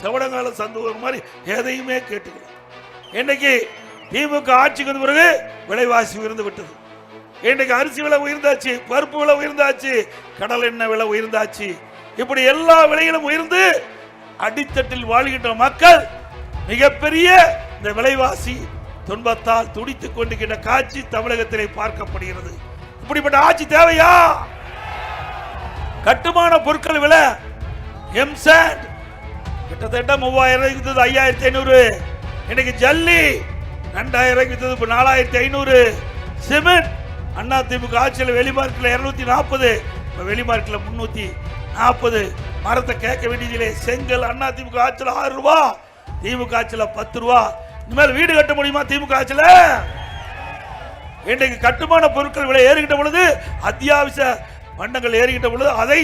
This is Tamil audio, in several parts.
செவடங்கால சந்தோஷம் மாதிரி எதையுமே கேட்டுக்கல. இன்னைக்கு திமுக ஆட்சிக்கு வந்த பிறகு விலைவாசி உயர்ந்து விட்டது. இன்னைக்கு அரிசி விலை உயர்ந்தாச்சு, பருப்பு விலை உயர்ந்தாச்சு, கடல் எண்ணெய் விலை உயர்ந்தாச்சு. இப்படி எல்லா விலைகளும் உயர்ந்து அடித்தட்டில் வாழ்கின்ற மக்கள் மிகப்பெரிய இந்த விலைவாசி துன்பத்தால் துடித்துக் கொண்டிருக்கின்ற காட்சி தமிழகத்திலே பார்க்கப்படுகிறது. இப்படிப்பட்ட ஆட்சி தேவையா? கட்டுமான பொருட்கள் விலை எம்சாண்ட் கிட்டத்தட்ட 3000 வித்தது 5500, இன்னைக்கு ஜல்லி 2000 வித்தது 4500, சிமெண்ட் அண்ணா திமுக ஆட்சியில் வெளிமார்க்கில் 240, வெளிமார்க்கில் 340. மரத்தை கேட்க வேண்டியதில்லை. செங்கல் அண்ணா திமுக ஆட்சியில் 6 ரூபா, திமுக ஆட்சியில் 10 ரூபா. இனிமேல் வீடு கட்ட முடியுமா திமுக ஆட்சியில்? இன்றைக்கு கட்டுமான பொருட்கள் விலை ஏறுகின்ற பொழுது, அத்தியாவசிய பண்டங்கள் ஏறுகின்ற பொழுது அதை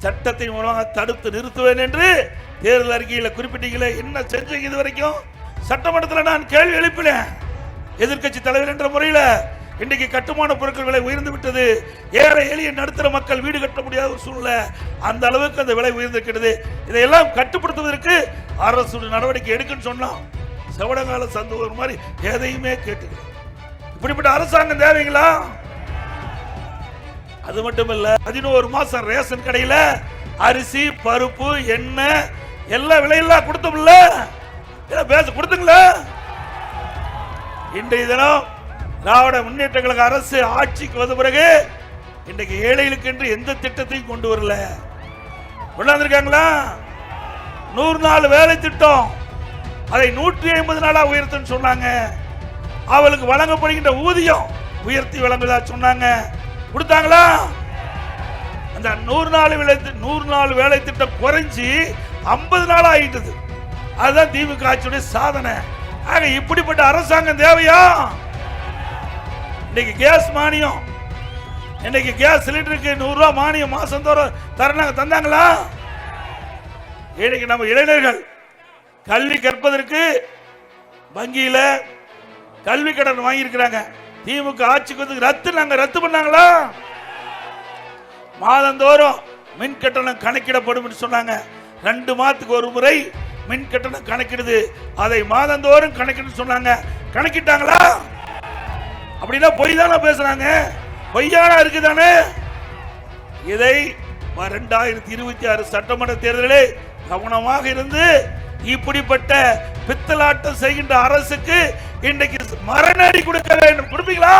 சட்டத்தின் மூலமாக தடுத்து நிறுத்துவேன் என்று தேர்தல் அறிக்கையில் குறிப்பிட்டீங்களே, என்ன செஞ்சீங்க இது வரைக்கும்? சட்டமன்றத்தில் நான் கேள்வி எழுப்பினேன். எதிர்கட்சி தலைவர் என்ற முறையில் இன்றைக்கு கட்டுமான பொருட்கள் விலை உயர்ந்து விட்டது. ஏழை எளிய நடுத்தர மக்கள் வீடு கட்ட முடியாத ஒரு சூழ்நிலை, அந்த அளவுக்கு அந்த விலை உயர்ந்திருக்கிறது. இதையெல்லாம் கட்டுப்படுத்துவதற்கு அரசு நடவடிக்கை எடுக்குன்னு சொன்னா செவடங்கால சந்தோஷம் மாதிரி எதையுமே கேட்டுக்கல. இப்படிப்பட்ட அரசாங்கம் தேவைங்களா? அது மட்டுமல்ல, 11 மாசம் ரேஷன் கடையில அரிசி பருப்பு எண்ணெய் எல்லா விலையெல்லாம் கொடுத்தோம்ல, பேச கொடுத்துங்களா? இன்றைய தினம் திராவிட முன்னேற்ற கழக அரசு ஆட்சிக்கு வந்த பிறகு இன்றைக்கு ஏழைகளுக்கு என்று எந்த திட்டத்தையும் கொண்டு வரல. கொண்டாந்துருக்காங்களா? 100 நாள் வேலை திட்டம், அதை 150 நாளா உயர்த்துன்னு சொன்னாங்க. அவளுக்கு வழங்கப்படுகின்ற ஊதியம் உயர்த்தி வழங்குதா சொன்னாங்க. கொடுத்தாங்களா? அந்த 100 நாள் வேலை திட்டம் குறைஞ்சி 50 நாள் ஆகிட்டது. அதுதான் திமுக ஆட்சியுடைய சாதனை. ஆக இப்படிப்பட்ட அரசாங்கம் தேவையா? இன்னைக்கு கேஸ் மானியம், இன்னைக்கு கேஸ் சிலிண்டருக்கு 100 ரூபாய் மானியம் மாசம் தோறும் தரணாங்க, தந்தாங்களா? இன்னைக்கு நம்ம இளைஞர்கள் கல்வி கற்பதற்கு வங்கியில கல்வி கடன் வாங்கி இருக்கிறாங்க. திமுக ஆட்சிக்கு வந்து ரத்து பண்ணாங்களா? மாதந்தோறும் மின் கட்டணம் கணக்கிடப்படும் என்று சொன்னாங்க. 2 மாதத்துக்கு ஒரு முறை மின் கட்டணம் கணக்கிடுது, அதை மாதந்தோறும் கணக்கிடு சொன்னாங்க. கணக்கிட்டாங்களா? அப்படின்னா பொய் தானே பேசுறாங்க, பொய்யானா இருக்குதானே. இதை 2026 சட்டமன்ற தேர்தலிலே கவனமாக இருந்து இப்படிப்பட்ட பித்தலாட்டம் செய்கின்ற அரசுக்கு இன்றைக்கு மரணடி கொடுக்க வேண்டும். கொடுப்பீங்களா?